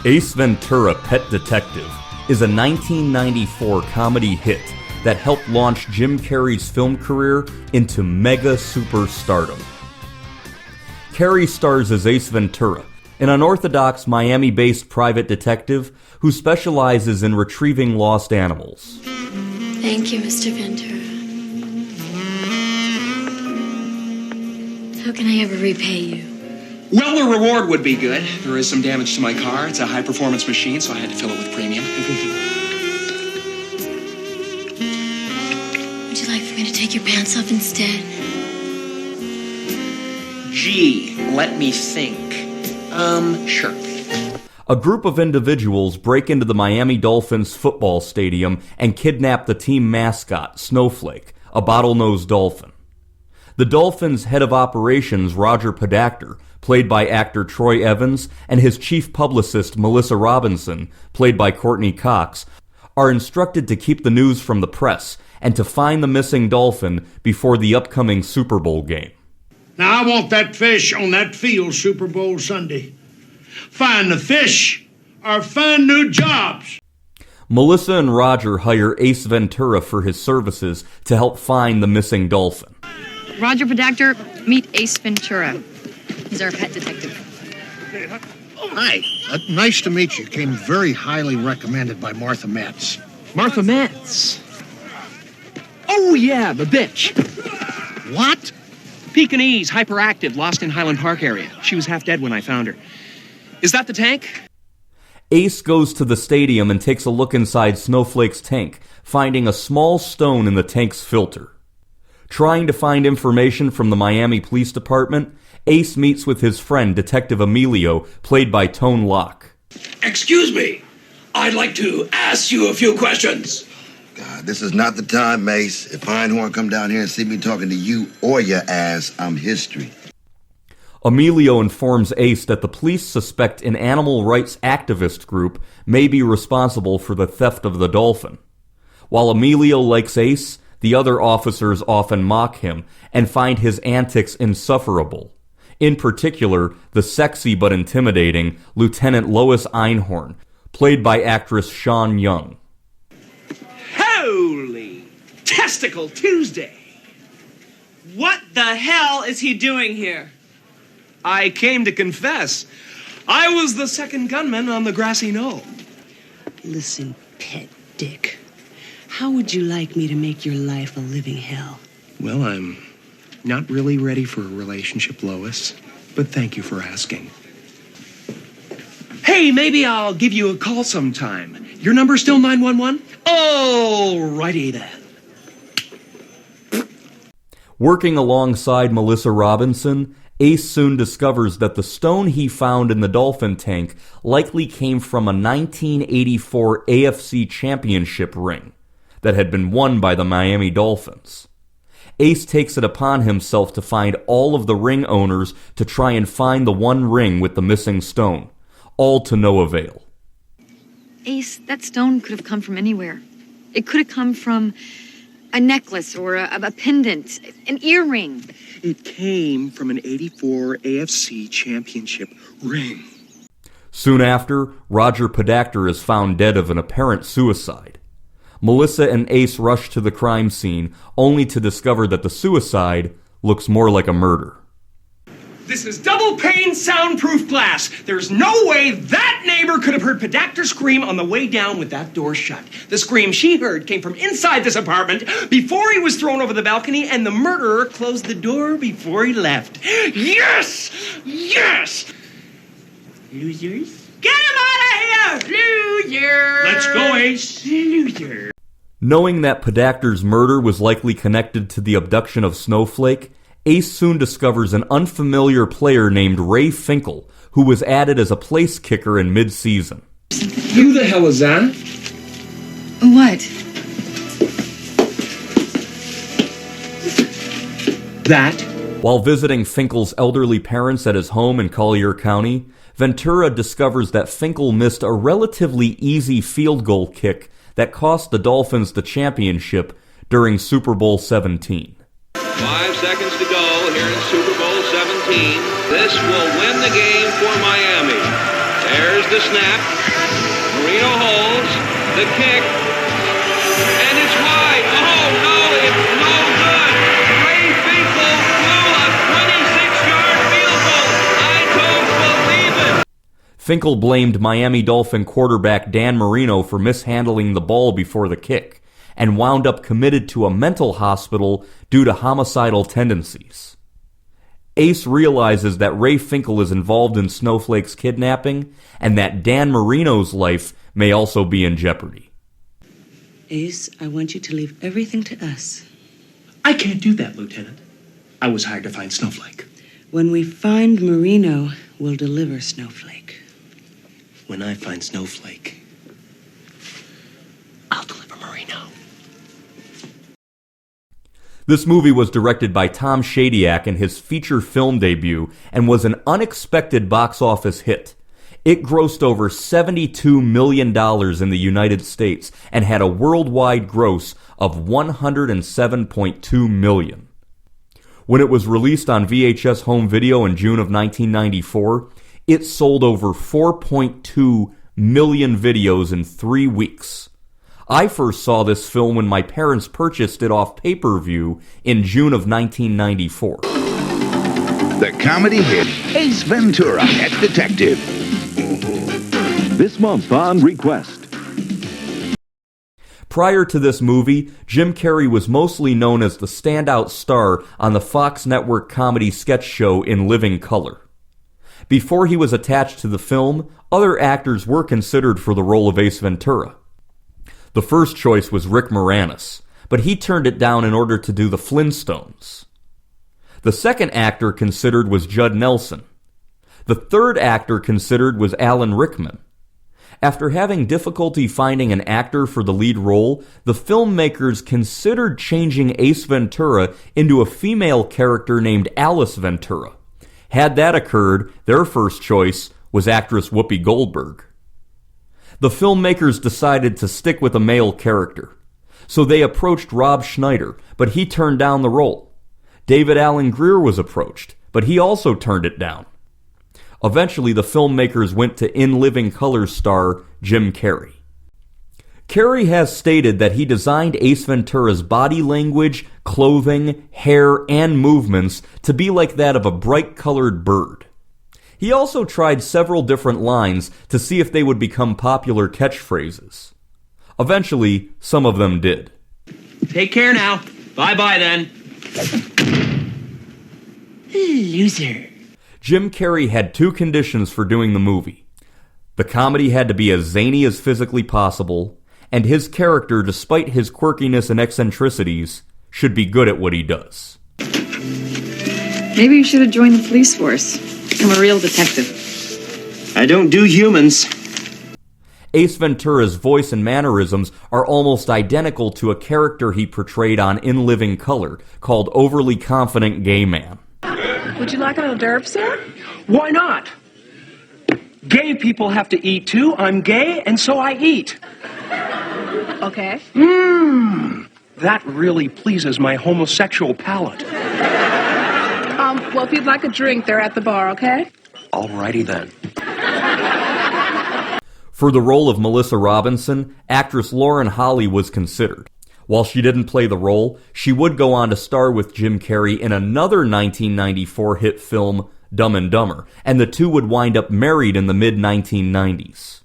Ace Ventura, Pet Detective is a 1994 comedy hit that helped launch Jim Carrey's film career into mega superstardom. Carrey stars as Ace Ventura, an unorthodox Miami-based private detective who specializes in retrieving lost animals. Thank you, Mr. Ventura. How can I ever repay you? Well, the reward would be good. There is some damage to my car. It's a high-performance machine, so I had to fill it with premium. Would you like for me to take your pants off instead? Gee, let me think. Sure. A group of individuals break into the Miami Dolphins football stadium and kidnap the team mascot, Snowflake, a bottlenose dolphin. The Dolphins' head of operations, Roger Podacter, played by actor Troy Evans, and his chief publicist, Melissa Robinson, played by Courteney Cox, are instructed to keep the news from the press and to find the missing dolphin before the upcoming Super Bowl game. Now, I want that fish on that field Super Bowl Sunday. Find the fish or find new jobs. Melissa and Roger hire Ace Ventura for his services to help find the missing dolphin. Roger Podacter, meet Ace Ventura. He's our pet detective. Hi. Nice to meet you. Came very highly recommended by Martha Metz. Martha Metz. Oh, yeah, the bitch. What? Pekingese, hyperactive, lost in Highland Park area. She was half dead when I found her. Is that the tank? Ace goes to the stadium and takes a look inside Snowflake's tank, finding a small stone in the tank's filter. Trying to find information from the Miami Police Department, Ace meets with his friend, Detective Emilio, played by Tone Locke. Excuse me. I'd like to ask you a few questions. God, this is not the time, Mace. If Pinehorn come down here and see me talking to you or your ass, I'm history. Emilio informs Ace that the police suspect an animal rights activist group may be responsible for the theft of the dolphin. While Emilio likes Ace, the other officers often mock him and find his antics insufferable. In particular, the sexy but intimidating Lieutenant Lois Einhorn, played by actress Sean Young. Holy Testicle Tuesday! What the hell is he doing here? I came to confess. I was the second gunman on the grassy knoll. Listen, pet dick. How would you like me to make your life a living hell? Well, I'm not really ready for a relationship, Lois, but thank you for asking. Hey, maybe I'll give you a call sometime. Your number still 911? Alrighty then. Working alongside Melissa Robinson, Ace soon discovers that the stone he found in the dolphin tank likely came from a 1984 AFC championship ring that had been won by the Miami Dolphins. Ace takes it upon himself to find all of the ring owners to try and find the one ring with the missing stone, all to no avail. Ace, that stone could have come from anywhere. It could have come from a necklace or a pendant, an earring. It came from an 84 AFC championship ring. Soon after, Roger Podacter is found dead of an apparent suicide. Melissa and Ace rush to the crime scene, only to discover that the suicide looks more like a murder. This is double pane soundproof glass. There's no way that neighbor could have heard Podacter scream on the way down with that door shut. The scream she heard came from inside this apartment before he was thrown over the balcony, and the murderer closed the door before he left. Yes! Yes! Losers? Get him out of here! Loser! Let's go, Ace. Loser. Knowing that Podacter's murder was likely connected to the abduction of Snowflake, Ace soon discovers an unfamiliar player named Ray Finkel, who was added as a place kicker in mid-season. Who the hell is that? What? That? While visiting Finkel's elderly parents at his home in Collier County, Ventura discovers that Finkel missed a relatively easy field goal kick that cost the Dolphins the championship during Super Bowl 17. 5 seconds to go here in Super Bowl 17. This will win the game for Miami. There's the snap. Marino holds. The kick. And it's wide. Oh, no, it's no good. Ray Finkel blew a 26-yard field goal. I don't believe it. Finkel blamed Miami Dolphin quarterback Dan Marino for mishandling the ball before the kick, and wound up committed to a mental hospital due to homicidal tendencies. Ace realizes that Ray Finkel is involved in Snowflake's kidnapping, and that Dan Marino's life may also be in jeopardy. Ace, I want you to leave everything to us. I can't do that, Lieutenant. I was hired to find Snowflake. When we find Marino, we'll deliver Snowflake. When I find Snowflake, I'll deliver Marino. This movie was directed by Tom Shadyac in his feature film debut and was an unexpected box office hit. It grossed over $72 million in the United States and had a worldwide gross of $107.2 million. When it was released on VHS home video in June of 1994, it sold over 4.2 million videos in 3 weeks. I first saw this film when my parents purchased it off pay-per-view in June of 1994. The comedy hit Ace Ventura, Pet Detective. This month on Request. Prior to this movie, Jim Carrey was mostly known as the standout star on the Fox network comedy sketch show In Living Color. Before he was attached to the film, other actors were considered for the role of Ace Ventura. The first choice was Rick Moranis, but he turned it down in order to do the Flintstones. The second actor considered was Judd Nelson. The third actor considered was Alan Rickman. After having difficulty finding an actor for the lead role, the filmmakers considered changing Ace Ventura into a female character named Alice Ventura. Had that occurred, their first choice was actress Whoopi Goldberg. The filmmakers decided to stick with a male character, so they approached Rob Schneider, but he turned down the role. David Alan Grier was approached, but he also turned it down. Eventually, the filmmakers went to In Living Color star Jim Carrey. Carrey has stated that he designed Ace Ventura's body language, clothing, hair, and movements to be like that of a bright-colored bird. He also tried several different lines to see if they would become popular catchphrases. Eventually, some of them did. Take care now. Bye-bye then. Loser. Jim Carrey had 2 conditions for doing the movie. The comedy had to be as zany as physically possible, and his character, despite his quirkiness and eccentricities, should be good at what he does. Maybe you should have joined the police force. I'm a real detective. I don't do humans. Ace Ventura's voice and mannerisms are almost identical to a character he portrayed on In Living Color, called Overly Confident Gay Man. Would you like an hors d'oeuvre, sir? Why not? Gay people have to eat too. I'm gay, and so I eat. Okay. That really pleases my homosexual palate. Well, if you'd like a drink, they're at the bar, okay? Alrighty then. For the role of Melissa Robinson, actress Lauren Holly was considered. While she didn't play the role, she would go on to star with Jim Carrey in another 1994 hit film, Dumb and Dumber, and the two would wind up married in the mid-1990s.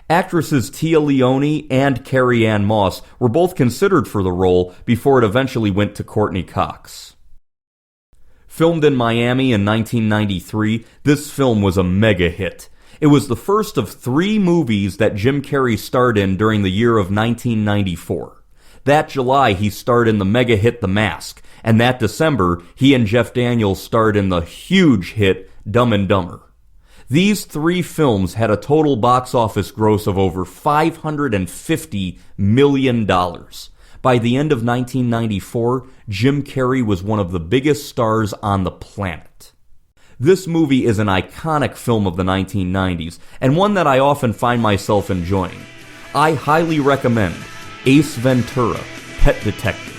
Actresses Tia Leone and Carrie Ann Moss were both considered for the role before it eventually went to Courteney Cox. Filmed in Miami in 1993, this film was a mega hit. It was the first of 3 movies that Jim Carrey starred in during the year of 1994. That July, he starred in the mega hit The Mask, and that December, he and Jeff Daniels starred in the huge hit Dumb and Dumber. These 3 films had a total box office gross of over $550 million. By the end of 1994, Jim Carrey was one of the biggest stars on the planet. This movie is an iconic film of the 1990s, and one that I often find myself enjoying. I highly recommend Ace Ventura, Pet Detective.